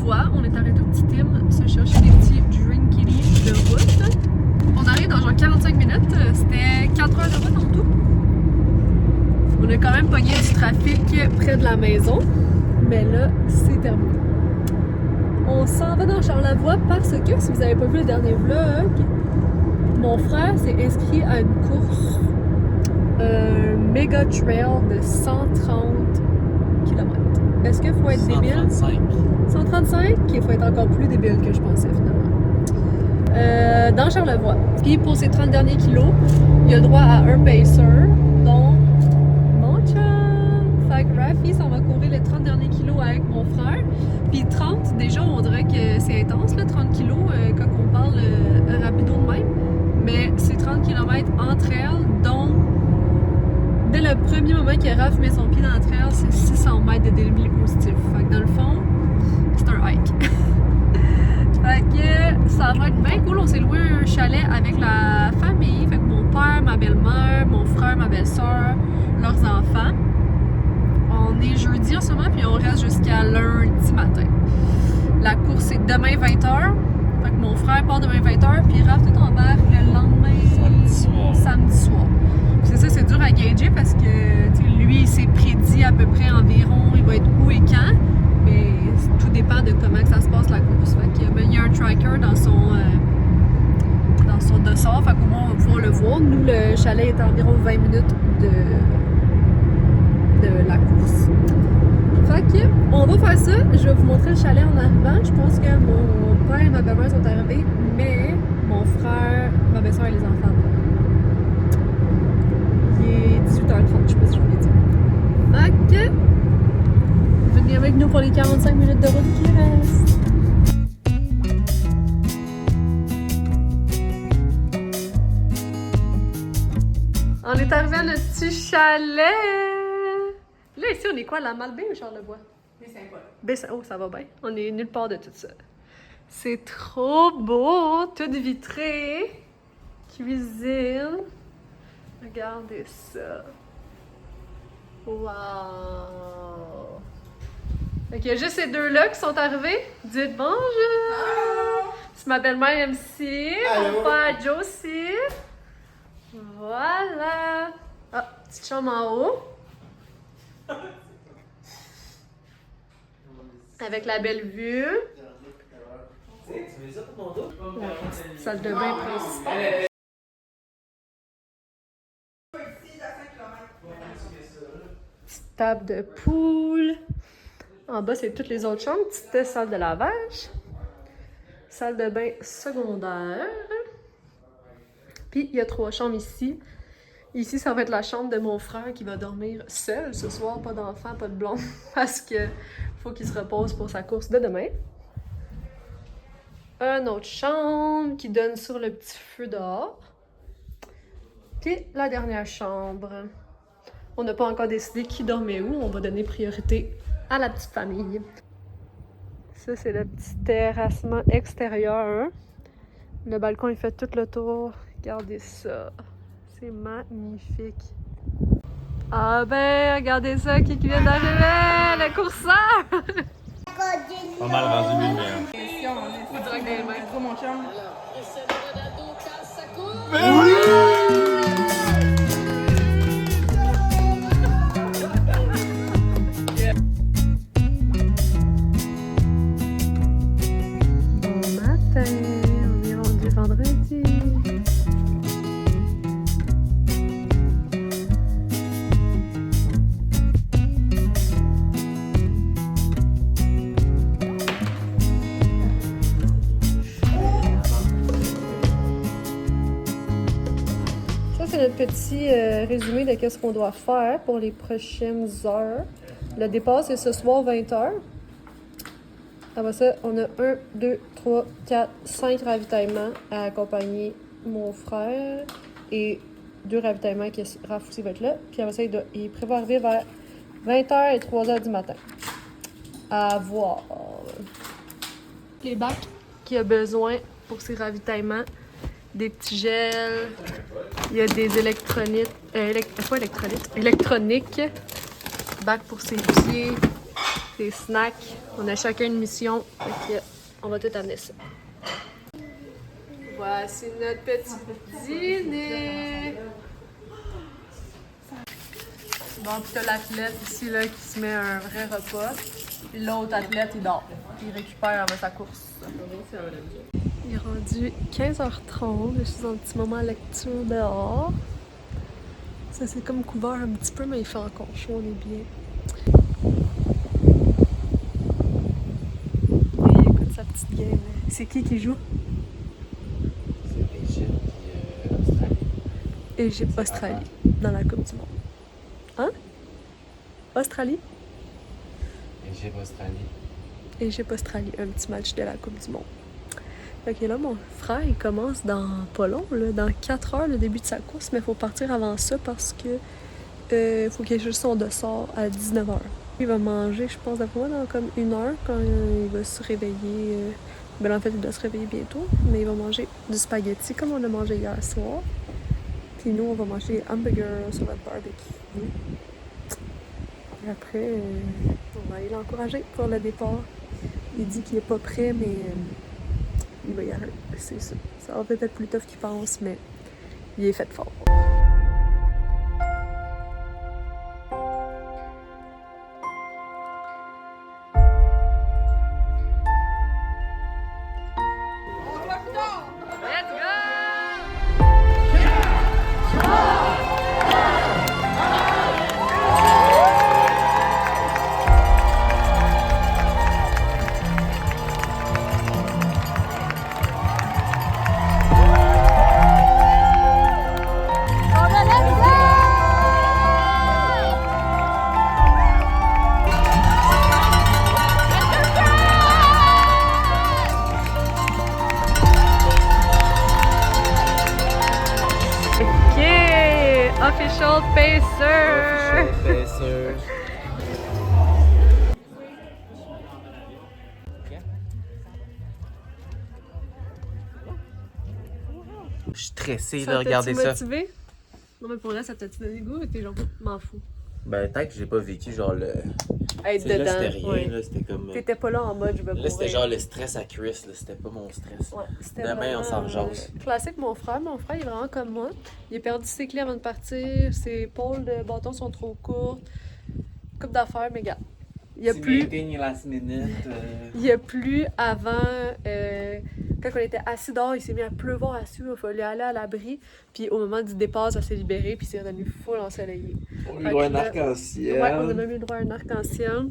Charlevoix. On est arrêté au petit Tim se chercher des petits drinkies de route. On arrive dans genre 45 minutes. C'était 4 heures de route en tout. On a quand même pogné du trafic près de la maison. Mais là, c'est terminé. On s'en va dans Charlevoix parce que, si vous n'avez pas vu le dernier vlog, mon frère s'est inscrit à une course, un méga trail de 130 km. Est-ce qu'il faut être 135. débile? 135? Il faut être encore plus débile que je pensais finalement. Dans Charlevoix. Puis pour ses 30 derniers kilos, il a le droit à un pacer, dont mon chum. Fait que Rafi s'en va courir les 30 derniers kilos avec mon frère. Puis 30, déjà on dirait que c'est intense, là, 30 kilos, quand on parle rapido de même. Mais c'est 30 km entre elles, dont dès le premier moment que Raph met son pied dans la trail, c'est 600 mètres de dénivelé positif. Fait que dans le fond, c'est un hike. Fait que ça va être bien cool. On s'est loué un chalet avec la famille. Fait que mon père, ma belle-mère, mon frère, ma belle-sœur, leurs enfants. On est jeudi en ce moment, puis on reste jusqu'à lundi matin. La course est demain 20h. Fait que mon frère part demain 20h, puis Raph tout embarque le lendemain samedi soir. C'est ça, c'est dur à gager parce que lui, il s'est prédit à peu près environ il va être où et quand, mais tout dépend de comment que ça se passe la course. Fait que, il y a un tracker dans son dossard, fait qu'au moins on va pouvoir le voir. Nous, le chalet est à environ 20 minutes de la course. Fait que, on va faire ça. Je vais vous montrer le chalet en arrivant. Je pense que mon père et ma belle-mère sont arrivés, mais mon frère, ma belle-sœur et les enfants. Il est 18h30, je sais pas si je vous l'ai dit. Fait que, venez avec nous pour les 45 minutes de route qui restent. On est arrivé à notre petit chalet. Là, ici, on est quoi, la Malbaie ou Charlevoix? Baie-Saint-Paul. Oh, ça va bien. On est nulle part de tout ça. C'est trop beau, tout vitré. Cuisine. Regardez ça. Wow! Fait qu'il y a juste ces deux-là qui sont arrivés. Dites bonjour! C'est ma belle-mère MC, mon père Josie. Voilà! Ah, petite chambre en haut. Avec la belle vue. La petite salle de bain principale. Petite table de poule. En bas, c'est toutes les autres chambres. Petite salle de lavage. Salle de bain secondaire. Puis, il y a 3 chambres ici. Ici, ça va être la chambre de mon frère qui va dormir seul ce soir. Pas d'enfant, pas de blonde. Parce que faut qu'il se repose pour sa course de demain. Une autre chambre qui donne sur le petit feu dehors. Puis, la dernière chambre. On n'a pas encore décidé qui dormait où. On va donner priorité à la petite famille. Ça, c'est le petit terrassement extérieur. Le balcon, il fait tout le tour. Regardez ça. C'est magnifique. Ah ben, regardez ça, qui vient d'arriver, le courseur! Pas mal rendu lumière. Vous direz que des mains. Pour mon chum. Bon matin, on est rendu vendredi. C'est notre petit résumé de qu'est-ce qu'on doit faire pour les prochaines heures. Le départ, c'est ce soir 20h. Après ça, on a 1, 2, 3, 4, 5 ravitaillements à accompagner mon frère et 2 ravitaillements qui Raph aussi va être là. Puis après ça, il prévoit arriver vers 20h et 3h du matin. À voir. Les bacs qu'il a besoin pour ses ravitaillements. Des petits gels, il y a des électroniques, bac pour ses pieds, des snacks. On a chacun une mission. Donc, on va tout amener ça. Voici notre petit dîner. Bon, puis t'as l'athlète ici là, qui se met un vrai repas. Puis l'autre athlète, il dort. Il récupère avant sa course. Il est rendu 15h30. Je suis dans un petit moment lecture dehors. Ça c'est comme couvert un petit peu, mais il fait encore chaud, on est bien. Et il écoute sa petite game. C'est qui joue? C'est Égypte et Australie. Égypte, Australie, dans la Coupe du Monde. Hein? Australie? Égypte, Australie. Égypte, Australie, un petit match de la Coupe du Monde. Fait que là, mon frère, il commence dans pas long, là, dans 4 heures, le début de sa course, mais il faut partir avant ça parce que faut qu'il ait juste son dessert à 19h. Il va manger, je pense, d'après moi, dans comme 1 heure quand il va se réveiller. Ben, en fait, il doit se réveiller bientôt, mais il va manger du spaghetti comme on a mangé hier soir. Puis nous, on va manger des hamburgers sur le barbecue. Et après, on va aller l'encourager pour le départ. Il dit qu'il est pas prêt, mais il va y aller. C'est ça. Ça va peut-être plus tough qu'il pense, mais il est fait fort. Official Pacer! Official Pacer. Je suis stressé de regarder ça. Motivé? Non mais pour là, ça t'a-tu donné goût ou t'es genre, m'en fous? Ben, tant que j'ai pas vécu genre le. Être Là, dedans. c'était rien, Ouais. là, c'était comme. T'étais pas là en mode je vais Là, c'était courir. genre le stress à Chris, là, c'était pas mon stress. Ouais, c'était Demain, vraiment, on s'en rejase. Classique, mon frère, il est vraiment comme moi. Il a perdu ses clés avant de partir, ses pôles de bâton sont trop courtes. Coupe d'affaires, mais gars. Il y a plus. Last minute. Il y a plus avant. Quand on était assis dehors, il s'est mis à pleuvoir assis, il fallait aller à l'abri. Puis au moment du départ, ça s'est libéré, puis c'est devenu full ensoleillé. On a eu droit à un arc-en-ciel. Ouais, on a même eu le droit à un arc-en-ciel.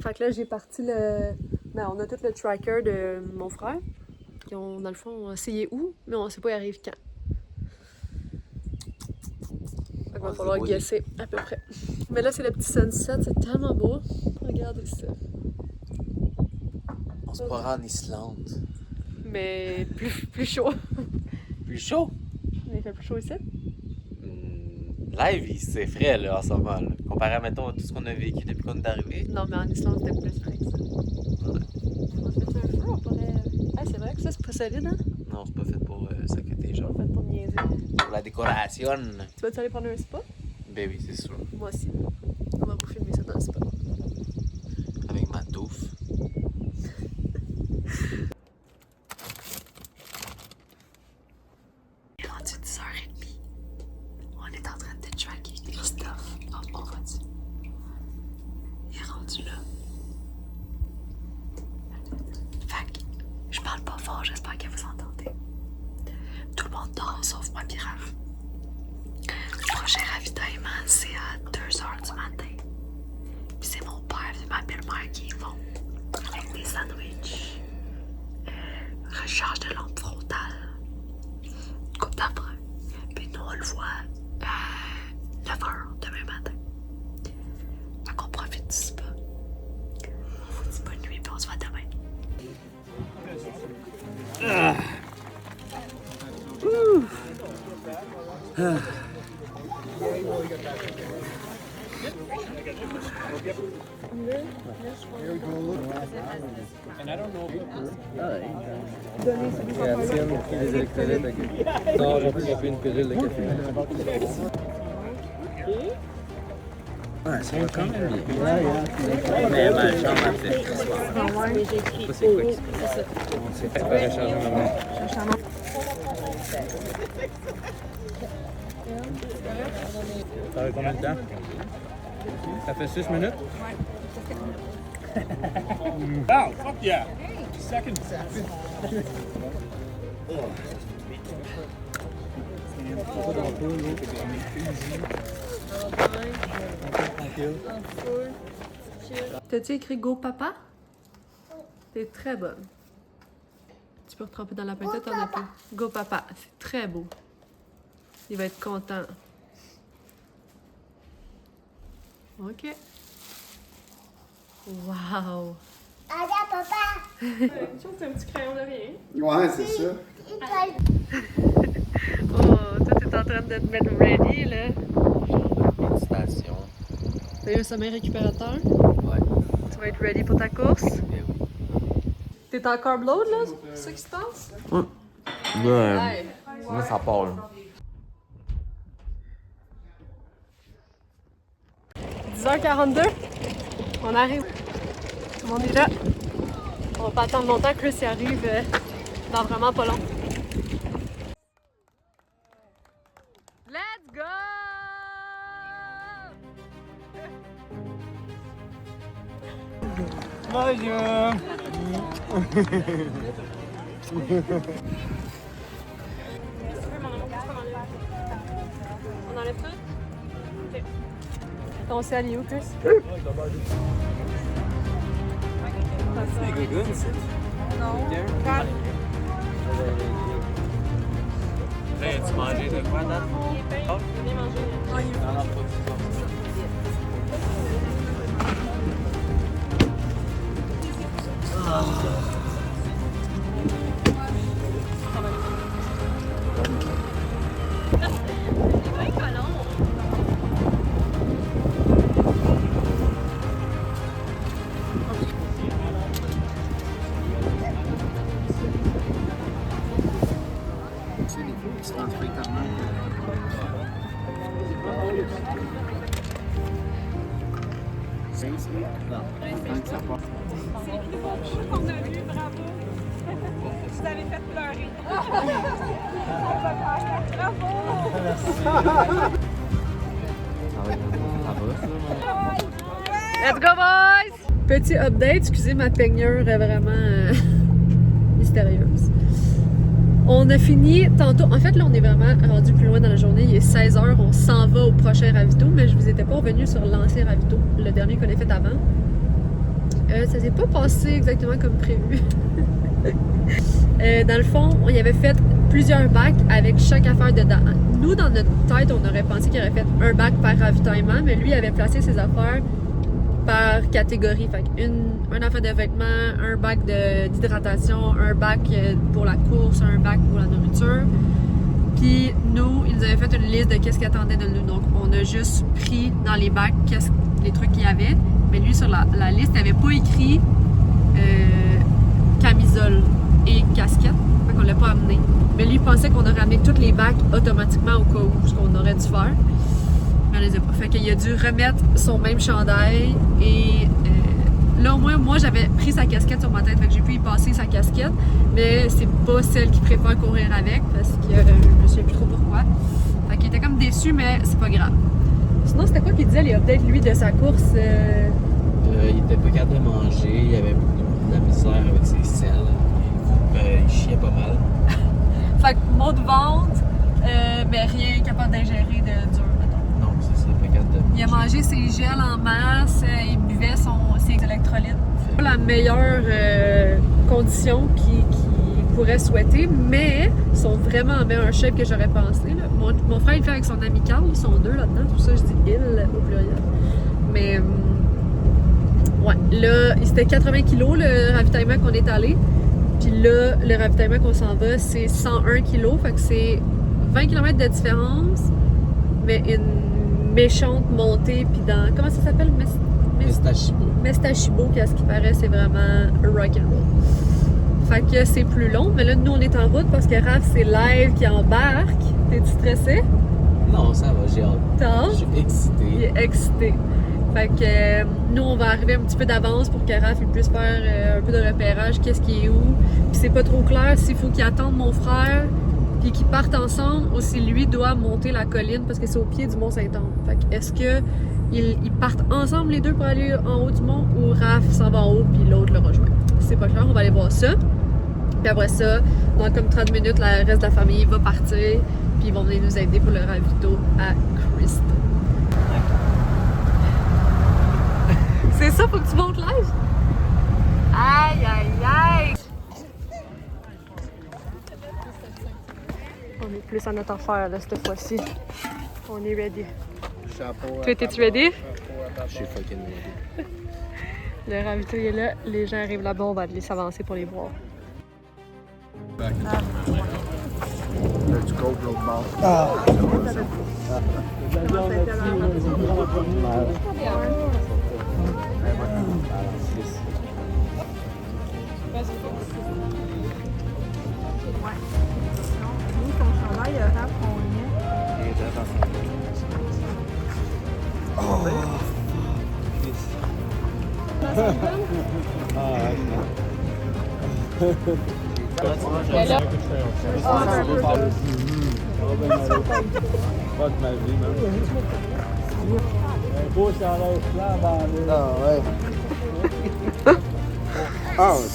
Fait que là, j'ai parti le. Ben, on a tout le tracker de mon frère. Puis on, dans le fond, on essayé où, mais on sait pas y arrive quand. Fait qu'il va falloir guesser à peu près. Mais là, c'est le petit sunset, c'est tellement beau. Regardez ça. On se croirait en Islande. Mais plus chaud. Plus chaud? Il fait plus chaud ici? Live, c'est frais là, en ce moment. Là. Comparé à, mettons, à tout ce qu'on a vécu depuis qu'on est arrivé. Non, mais en Islande, c'était plus frais que ça. Ouais. On se fait un feu, on pourrait. Ah, c'est vrai que ça, c'est pas solide, hein? Non, c'est pas fait pour s'inquiéter, genre. C'est pas fait pour niaiser. Pour la décoration. Tu vas-tu aller prendre un spa? Ben oui, c'est sûr. Moi aussi. On va vous filmer ça dans le spa. Avec ma touffe. Il est rendu 10h30. On est en train de tracker Christophe. Oh, on va dire. Il est rendu là. Fait que je parle pas fort, j'espère que vous entendez. Tout le monde dort sauf moi et Raph. Le prochain ravitaillement, c'est à 2h du matin. Puis c'est mon père et ma belle-mère qui y vont. Avec des sandwichs. Recharge de lampe frontale. Coupe d'après. Puis nous, on le voit à 9h demain matin. Fait qu'on profite du spa. On vous dit bonne nuit, puis on se voit demain. Les électrolytes. Non, j'ai pris une pilule de café. Ouais, ça va quand même bien. Mais ma chambre a fait. Ah ouais? Ça, c'est quoi qui se passe? C'est ça. On s'est fait recharger maman. Ça fait combien de temps? Ça fait 6 minutes? Wow, fuck yeah. Second. T'as-tu écrit Go Papa? T'es très bonne. Tu peux retremper dans la peinture, t'en as plus. Go Papa, c'est très beau. Il va être content. OK. Wow! Allez, papa! C'est un petit crayon de rien. Ouais, c'est ça. Oh, toi, t'es en train de te mettre ready, là. Méditation. T'as eu un sommeil récupérateur? Ouais. Tu vas être ready pour ta course? Eh oui. T'es encore load, là? C'est ça qui se passe? Ouais. Là, Hey. là, ça part, là. 10h42. On arrive. On est là. On va pas attendre longtemps. Chris y arrive dans vraiment pas long. Let's go! Bonjour. On enlève tout? Ok. Ton sel est où, Chris? C'est des gougounes, c'est? Non. Là, tu mangé de quoi, Dan? J'ai bien mangé. Non, non, pas du tout. On a vu, bravo. Vous avez fait pleurer. Bravo. Let's go, boys! Petit update, excusez ma peignure vraiment mystérieuse. On a fini tantôt. En fait, là, on est vraiment rendu plus loin dans la journée. Il est 16h, on s'en va au prochain ravito, mais je vous étais pas revenu sur l'ancien ravito, le dernier qu'on a fait avant. Ça s'est pas passé exactement comme prévu. Dans le fond, on y avait fait plusieurs bacs avec chaque affaire dedans. Nous, dans notre tête, on aurait pensé qu'il aurait fait un bac par ravitaillement, mais lui avait placé ses affaires par catégorie. Fait un affaire de vêtements, un bac d'hydratation, un bac pour la course, un bac pour la nourriture. Puis nous, il nous avait fait une liste de qu'est-ce qu'il attendait de nous. Donc, on a juste pris dans les bacs les trucs qu'il y avait. Mais lui, sur la liste, il n'avait pas écrit camisole et casquette. Fait qu'on l'a pas amené. Mais lui, il pensait qu'on aurait amené tous les bacs automatiquement au cas où, ce qu'on aurait dû faire. Mais on les a pas. Fait qu'il a dû remettre son même chandail. Et là, au moins, moi, j'avais pris sa casquette sur ma tête. Fait que j'ai pu y passer sa casquette. Mais c'est pas celle qu'il préfère courir avec. Parce que je me souviens plus trop pourquoi. Fait qu'il était comme déçu, mais c'est pas grave. Sinon, c'était quoi qu'il disait, les updates, lui, de sa course? Il était pas capable de manger, il avait de la misère avec ses selles. Il chiait pas mal. Fait que maux de ventre, mais rien capable d'ingérer de dur, mettons. Non, c'est ça, pas capable de. Il a mangé ses gels en masse, il buvait ses électrolytes. C'est pas la meilleure condition qu'il pourrait souhaiter, mais ils sont vraiment en meilleur shape que j'aurais pensé. Là. Mon frère, il le fait avec son ami Carl, ils sont deux là-dedans, pour ça je dis il au pluriel. Mais ouais, là, c'était 80 kg le ravitaillement qu'on est allé. Puis là, le ravitaillement qu'on s'en va, c'est 101 kg. Fait que c'est 20 km de différence, mais une méchante montée. Puis dans. Comment ça s'appelle? Mestachibo. Mestachibo, qu'à ce qui paraît, c'est vraiment rock'n'roll. Fait que c'est plus long. Mais là, nous, on est en route parce que Raph, c'est live qui embarque. T'es-tu stressé? Non, ça va, j'ai hâte. T'as hâte? Je suis excité. Il est excité. Fait que nous, on va arriver un petit peu d'avance pour que Raph il puisse faire un peu de repérage, qu'est-ce qui est où. Puis c'est pas trop clair s'il faut qu'il attende mon frère puis qu'ils partent ensemble ou si lui doit monter la colline parce que c'est au pied du Mont-Saint-Anne. Fait que est-ce que ils partent ensemble les deux pour aller en haut du mont ou Raph s'en va en haut puis l'autre le rejoint? C'est pas clair, on va aller voir ça. Puis après ça, dans comme 30 minutes, le reste de la famille va partir puis ils vont venir nous aider pour le ravito à Christ. C'est ça, faut que tu montes l'âge? Aïe, aïe, aïe! On est plus à notre affaire, là, cette fois-ci. On est ready. Chapeau. Toi, t'es-tu ready? Je suis fucking ready. Le ravito est là, les gens arrivent là-bas, on va aller s'avancer pour les voir. Du coke, l'autre bord. Nous, ton chandail, Raph, on le met. Pas de ma vie, même. Un beau chandail blanc dans le... Ah ouais. Ah ouais.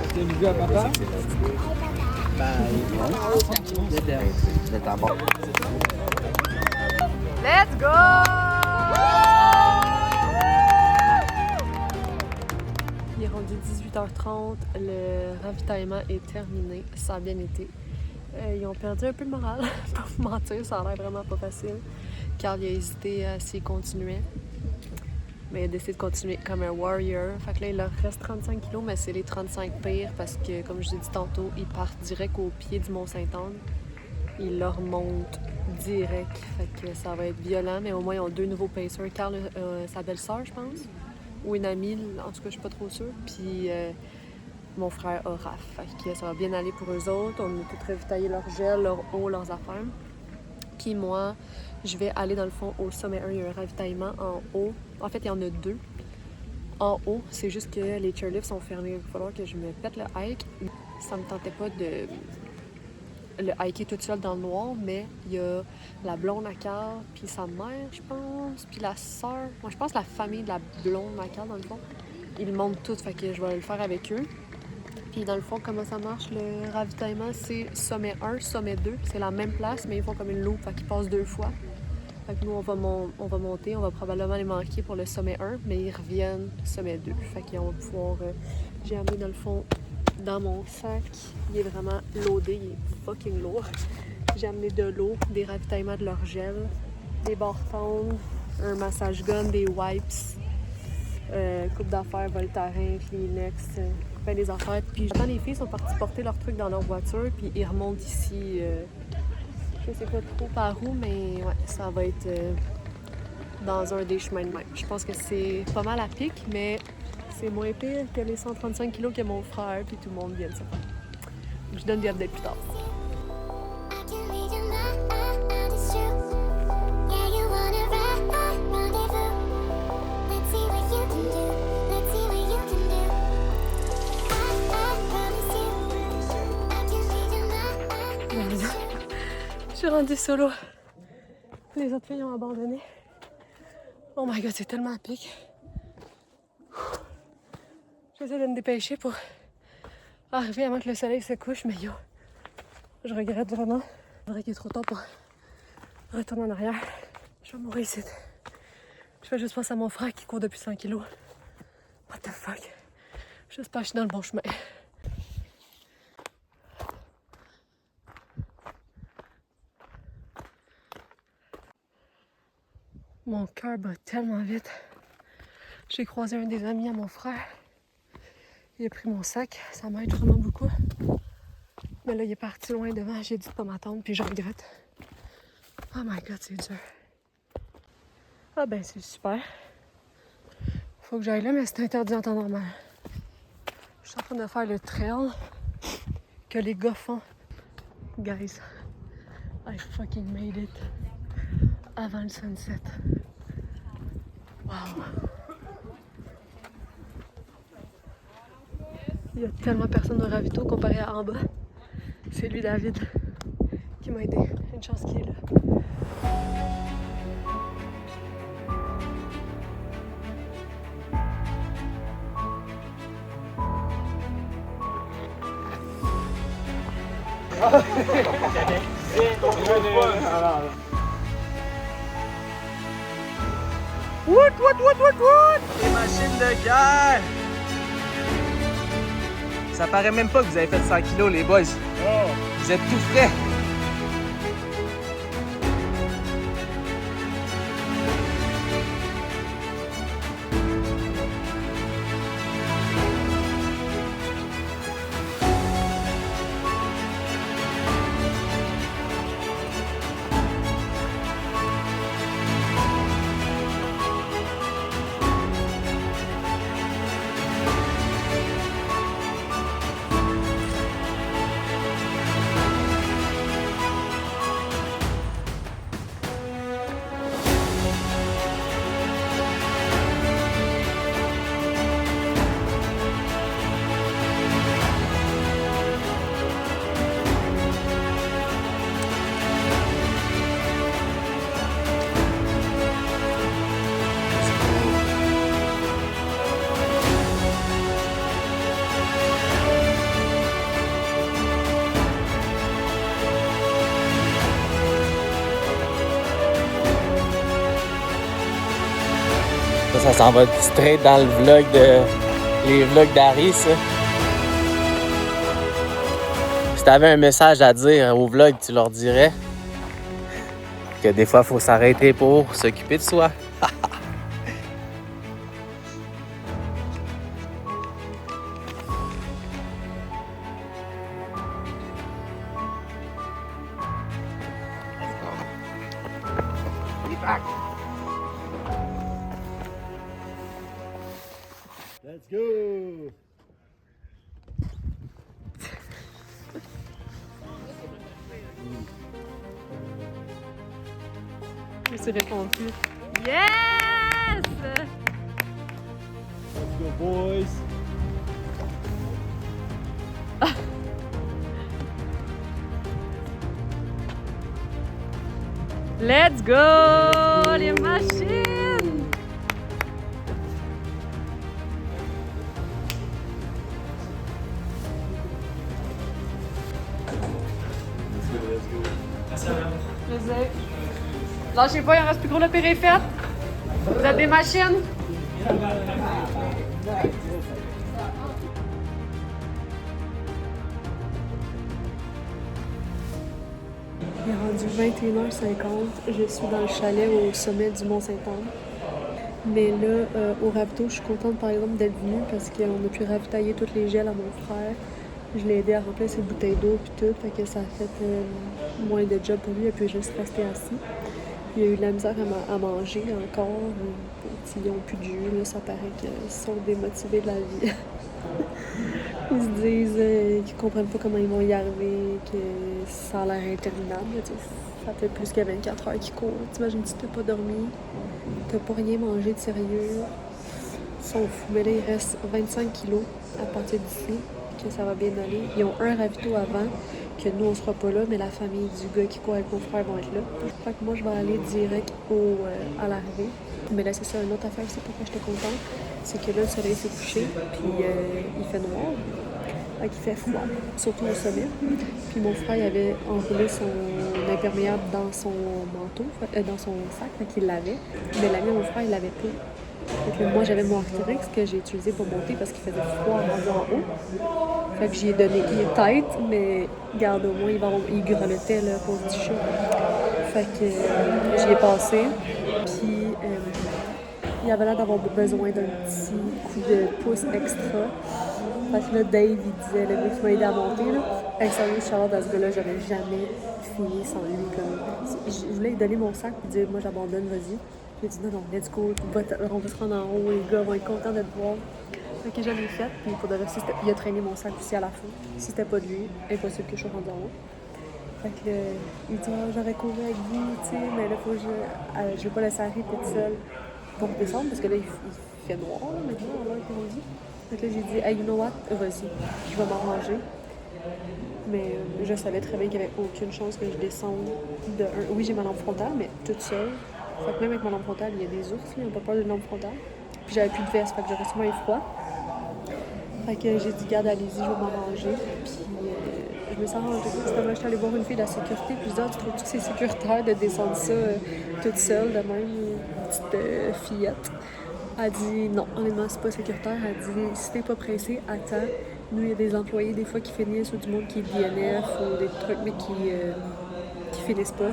C'est une vie à papa? C'est à bon. Let's go! Il est rendu 18h30, le ravitaillement est terminé, ça a bien été. Ils ont perdu un peu le moral, pas vous mentir, ça a l'air vraiment pas facile. Carl il a hésité à s'y continuer, mais il a décidé de continuer comme un warrior. Fait que là, il leur reste 35 kilos, mais c'est les 35 pires parce que, comme je l'ai dit tantôt, ils partent direct au pied du Mont-Saint-Anne. Ils leur montent direct, fait que ça va être violent, mais au moins ils ont deux nouveaux pacers. Carl, sa belle-sœur, je pense, ou une amie, en tout cas, je suis pas trop sûre. Puis mon frère a Raph. Fait que ça va bien aller pour eux autres. On a tout ravitaillé leur gel, leur eau, leurs affaires. Puis moi, je vais aller dans le fond au sommet 1. Il y a un ravitaillement en haut. En fait, il y en a deux. En haut, c'est juste que les chairlifts sont fermés. Il va falloir que je me pète le hike. Ça me tentait pas de le hiker toute seule dans le noir, mais il y a la blonde à Carl, puis sa mère, je pense, puis la sœur. Moi, je pense la famille de la blonde à Carl, dans le fond. Ils montent toutes, fait que je vais le faire avec eux. Puis dans le fond, comment ça marche, le ravitaillement, c'est sommet 1, sommet 2. C'est la même place, mais ils font comme une loupe, fait qu'ils passent deux fois. Fait que nous, on va monter, on va probablement les manquer pour le sommet 1, mais ils reviennent sommet 2. Fait qu'on va pouvoir... j'ai amené dans le fond, dans mon sac, il est vraiment loadé, il est fucking lourd. J'ai amené de l'eau, des ravitaillements de leur gel, des bâtons, un massage gun, des wipes, coupe d'affaires, Voltaren, Kleenex, ben des affaires. Puis j'attends, les filles sont parties porter leurs trucs dans leur voiture, puis ils remontent ici, je sais pas trop par où, mais ouais, ça va être dans un des chemins de même. Je pense que c'est pas mal à pic, mais c'est moins pire que les 135 kilos que mon frère, puis tout le monde vient de ça. Je donne des updates plus tard. Je suis rendue solo. Les autres filles ont abandonné. Oh my god, c'est tellement à pic. J'essaie de me dépêcher pour arriver avant que le soleil se couche, mais yo, je regrette vraiment. C'est vrai qu'il est trop tôt pour retourner en arrière. Je vais mourir ici. Je fais juste penser à mon frère qui court depuis 100 kilos. What the fuck? J'espère que je suis dans le bon chemin. Mon cœur bat tellement vite. J'ai croisé un des amis à mon frère. Il a pris mon sac. Ça m'aide vraiment beaucoup. Mais là, il est parti loin devant. J'ai dit de pas m'attendre, puis je regrette. Oh my god, c'est dur. Ah ben, c'est super. Faut que j'aille là, mais c'est interdit en temps normal. Je suis en train de faire le trail que les gars font Guys, I fucking made it. Avant le sunset. Wow. Il y a tellement personne de ravito comparé à en bas. C'est lui, David, qui m'a aidé. Une chance qu'il est là. What? Les machines de guerre! Ça paraît même pas que vous avez fait 100 kilos, les boys. Vous êtes tout frais. Ça s'en va straight dans le vlog les vlogs d'Harry, ça. Si t'avais un message à dire au vlog, tu leur dirais que des fois, il faut s'arrêter pour s'occuper de soi. Let's go! Je me suis répondu. Yes! Let's go, boys! Let's go! Les machines! Plaisir. Lâchez pas, il en reste plus gros, le pire est fait. Vous êtes des machines. Il est rendu 21h50. Je suis dans le chalet au sommet du Mont-Saint-Anne. Mais là, au ravito, je suis contente par exemple d'être venue parce qu'on a pu ravitailler toutes les gels à mon frère. Je l'ai aidé à remplir ses bouteilles d'eau et tout, fait que ça a fait moins de job pour lui, et puis juste rester assis. Il a eu de la misère à manger encore. Ils n'ont plus de jus, là, ça paraît qu'ils sont démotivés de la vie. Ils se disent qu'ils comprennent pas comment ils vont y arriver, que ça a l'air interminable. Ça fait plus que 24 heures qu'ils courent. T'imagines si t'as pas dormi, t'as pas rien mangé de sérieux. Ils sont fous, mais là il reste 25 kilos à partir d'ici. Que ça va bien aller. Ils ont un ravito avant, que nous on sera pas là, mais la famille du gars qui court avec mon frère vont être là. Fait que moi je vais aller direct à l'arrivée. Mais là c'est ça, une autre affaire aussi pourquoi j'étais contente, c'est que là le soleil s'est couché, puis il fait noir. Fait qu'il fait froid, surtout au sommet. Puis mon frère il avait enroulé son imperméable dans son manteau, dans son sac, fait qu'il l'avait. Mais l'ami de mon frère il l'avait pas. Fait que moi j'avais mon Arc'teryx que j'ai utilisé pour monter parce qu'il faisait froid rendu en haut. Fait que j'y ai donné, il est tête, mais garde au moins il grelottait là pour du chaud. Fait que j'y ai passé. Puis il avait l'air d'avoir besoin d'un petit coup de pouce extra. Fait que là Dave il disait, le gars qui m'a aidé à monter là, hey, sérieux, Charlotte, à ce gars-là, j'aurais jamais fini sans lui. Comme... Je voulais lui donner mon sac et dire moi j'abandonne, vas-y. J'ai dit non, let's go, on va se rendre en haut, les gars vont être contents de te voir. Fait que je l'ai fait, puis pour de rester, il a traîné mon sac aussi à la fin. Si c'était pas de lui, impossible que je sois rendue en haut. Fait que il dit j'aurais couru avec vous, tu sais, mais là, faut que je vais pas laisser Harry toute seule pour descendre parce que là, il fait noir là, maintenant, à l'heure qu'on dit. Fait que là, j'ai dit, hey, you know what, vas-y, je vais m'arranger. Mais je savais très bien qu'il n'y avait aucune chance que je descende de un. Oui, j'ai ma lampe frontale, mais toute seule. Fait que même avec ma lampe frontale, il y a des ours, ils n'ont pas peur d'une lampe frontale. Puis j'avais plus de veste, fait que j'aurais sûrement eu froid. Fait que j'ai dit, garde, allez-y, je vais m'arranger. Puis je me suis arrangée. C'était moi, j'étais allée voir une fille de la sécurité. Puis je dis, ah, tu trouves-tu que c'est sécuritaire de descendre ça toute seule, de même, une petite fillette? Elle dit, non, honnêtement, c'est pas sécuritaire. Elle dit, si t'es pas pressé, attends. Nous, il y a des employés, des fois, qui finissent, ou du monde qui est DNF, ou des trucs, mais qui finissent pas,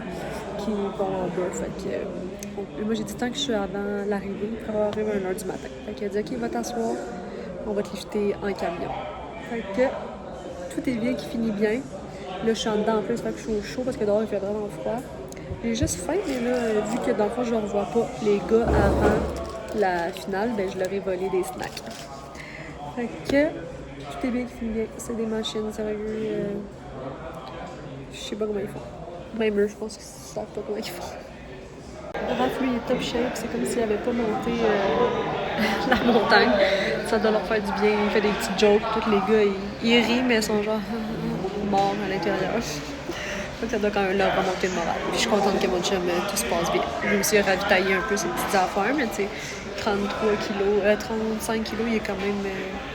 qui vont en bas. Fait que, moi, j'ai dit, tant que je suis avant l'arrivée, il pourrait arriver à 1h du matin. Fait qu'elle a dit, OK, va t'asseoir, on va te lifter en camion. Fait que, tout est bien, qui finit bien. Là, je suis en dedans en plus, fait que je suis au chaud, parce que dehors, il fait vraiment froid. J'ai juste faim, mais là, vu que dans le fond, je ne revois pas les gars avant la finale, ben, je leur ai volé des snacks. Fait que, tout est bien qui finit bien. C'est des machines, sérieux. Je sais pas comment ils font. Même eux, je pense qu'ils savent pas comment ils font. Raph, lui, il est top shape. C'est comme s'il avait pas monté la montagne. Ça doit leur faire du bien. Il fait des petits jokes. Tous les gars, ils rient, mais ils sont genre morts à l'intérieur. Donc ça doit quand même leur remonter le moral. Puis je suis contente que mon chum, tout se passe bien. Lui aussi, il a ravitaillé un peu ses petites affaires, mais tu sais, 33 kilos, 35 kilos, il est quand même...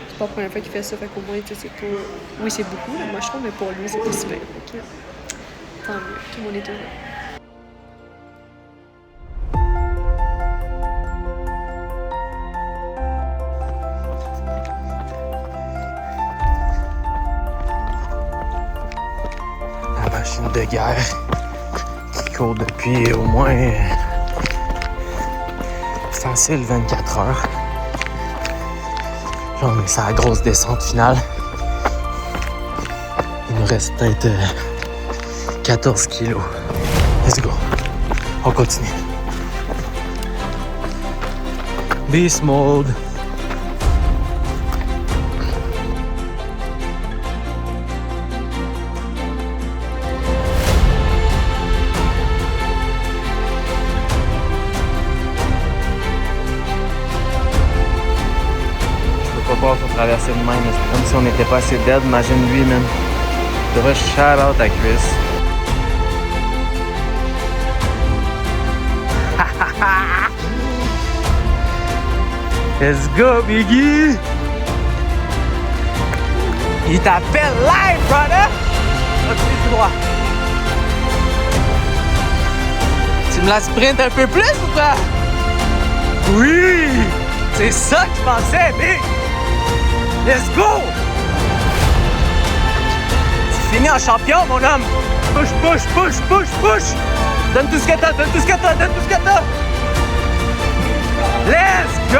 c'est pas la première fois qu'il fait ça, fait qu'au moins, tu sais, c'est pas... Oui, c'est beaucoup, là, moi je trouve, mais pour lui, c'est pas super. Fait que, tant mieux, tout le monde est heureux. La machine de guerre qui court depuis au moins facile 24 heures. Là, on est sur la grosse descente finale. Il nous reste peut-être 14 kilos. Let's go. On continue. Beast mode. Pour traverser de même, c'est comme si on n'était pas assez dead, imagine lui, man. Je devrais shout out à Chris. Let's go, Biggie! Il t'appelle live, brother! Continue tout droit. Tu me la sprint un peu plus ou pas? Oui! C'est ça que je pensais, Big! Let's go! C'est fini en champion, mon homme! Push, push, push, push, push! Donne tout ce que t'as, donne tout ce que t'as, donne tout ce que t'as! Let's go!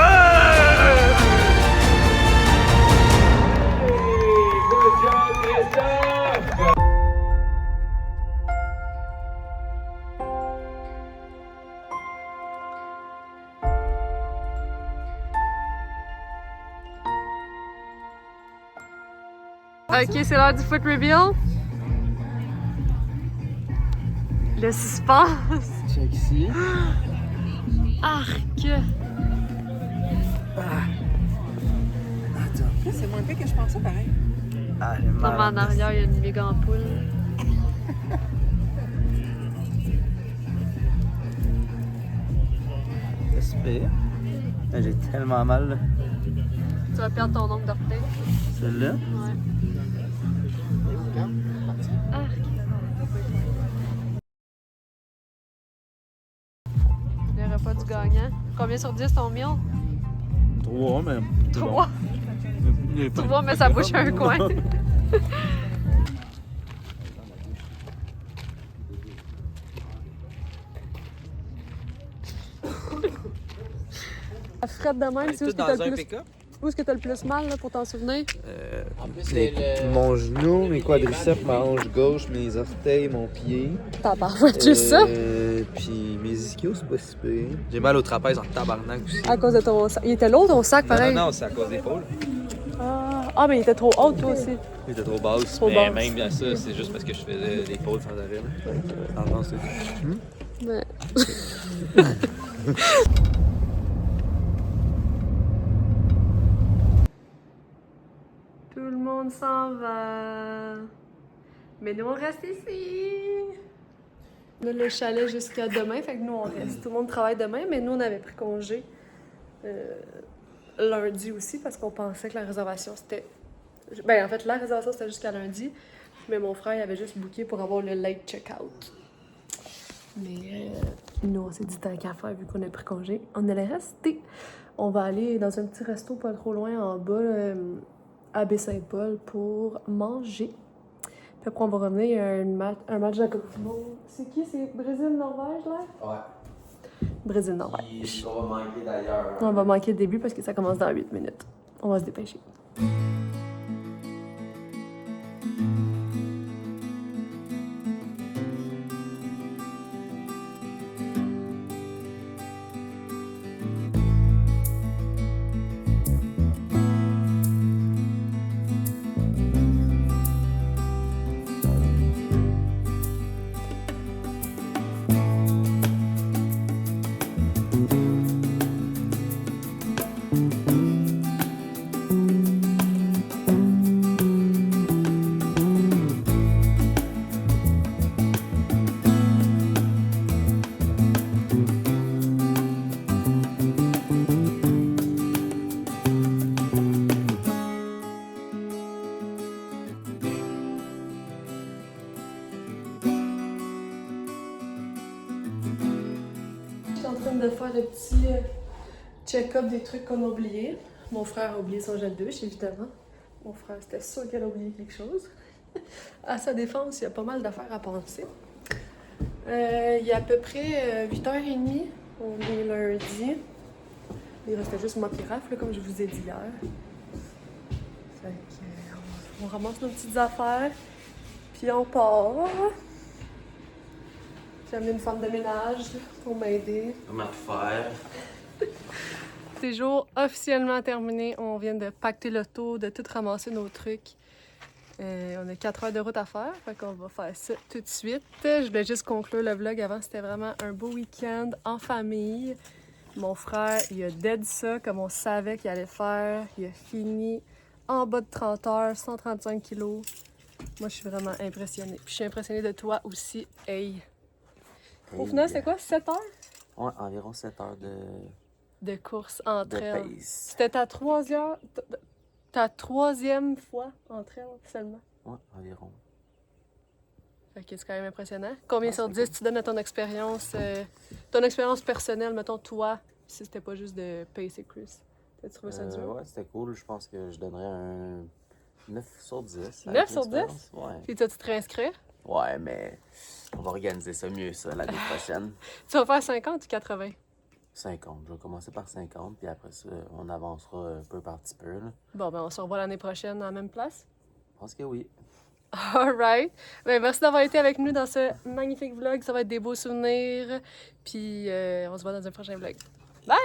Ok, c'est l'heure du foot reveal. Le suspense. Check ici. Arc. C'est moins pire que je pensais, pareil. Ah, Comme en arrière, il y a une méga ampoule. C'est pire. J'ai tellement mal, là. Tu vas perdre ton nombre d'orteils. Celle-là? Ouais. Arc. Le repas du gagnant. Combien sur 10 ton meal? 3 même. 3. Tu vois, mais ça bouche un coin. La frette de même, c'est où est-ce que t'as le plus... Où est-ce que t'as le plus mal là, pour t'en souvenir? Mon genou, mes quadriceps, ma hanche gauche, mes orteils, mon pied. T'as parfois juste ça? Puis mes ischios, c'est pas si pire. J'ai mal au trapèze en tabarnak aussi. À cause de ton sac. Il était lourd ton sac, pareil? Non, c'est à cause des épaules. Ah, Ah, mais il était trop haut, toi aussi. Il était trop basse. Trop mais basse. même à ça, c'est juste parce que je faisais des fautes sans arrêt. Là. En France, c'est Mais... Tout le monde s'en va. Mais nous, on reste ici. On a le chalet jusqu'à demain, fait que nous, on reste. Tout le monde travaille demain, mais nous, on avait pris congé lundi aussi parce qu'on pensait que la réservation, c'était... Ben, en fait, la réservation, c'était jusqu'à lundi, mais mon frère, il avait juste booké pour avoir le late check-out. Mais nous, on s'est dit tant qu'à faire, vu qu'on a pris congé, on allait rester. On va aller dans un petit resto pas trop loin en bas, à Baie-Saint-Paul, pour manger. Puis après, on va revenir, il y a un match de la Coupe du Monde. C'est qui? C'est Brésil-Norvège, là? Ouais. Brésil-Norvège. On va manquer d'ailleurs. On va manquer le début parce que ça commence dans 8 minutes. On va se dépêcher. De faire le petit check-up des trucs qu'on a oubliés. Mon frère a oublié son gel douche, évidemment. Mon frère, c'était sûr qu'elle a oublié quelque chose. À sa défense, il y a pas mal d'affaires à penser. Il y a à peu près 8h30. On est lundi. Il restait juste moi qui rafle, comme je vous ai dit hier. Fait que, on ramasse nos petites affaires, puis on part. J'ai amené une femme de ménage pour m'aider. On va tout faire. C'est jour officiellement terminé. On vient de pacter l'auto, de tout ramasser nos trucs. On a 4 heures de route à faire, fait qu'on va faire ça tout de suite. Je voulais juste conclure le vlog avant. C'était vraiment un beau week-end en famille. Mon frère, il a dead ça comme on savait qu'il allait faire. Il a fini en bas de 30 heures, 135 kilos. Moi, je suis vraiment impressionnée. Puis je suis impressionnée de toi aussi. Hey! Au final, c'était quoi? 7 heures? Ouais, environ 7 heures De course entre elles. pace. C'était ta troisième fois entre elles seulement. Ouais, environ. Fait que c'est quand même impressionnant. Combien sur 10 tu donnes à ton expérience personnelle, mettons toi, si c'était pas juste de pacer Chris? T'as-tu trouvé ça dur? Ouais, c'était cool. Je pense que je donnerais un 9 sur 10. 9 sur 10? Ouais. Puis tu te réinscrire? Ouais, mais on va organiser ça mieux, ça, l'année prochaine. Tu vas faire 50 ou 80? 50. Je vais commencer par 50, puis après ça, on avancera peu par petit peu. Là. Bon, ben on se revoit l'année prochaine à la même place. Je pense que oui. Alright. Ben, merci d'avoir été avec nous dans ce magnifique vlog. Ça va être des beaux souvenirs. Puis on se voit dans un prochain vlog. Bye!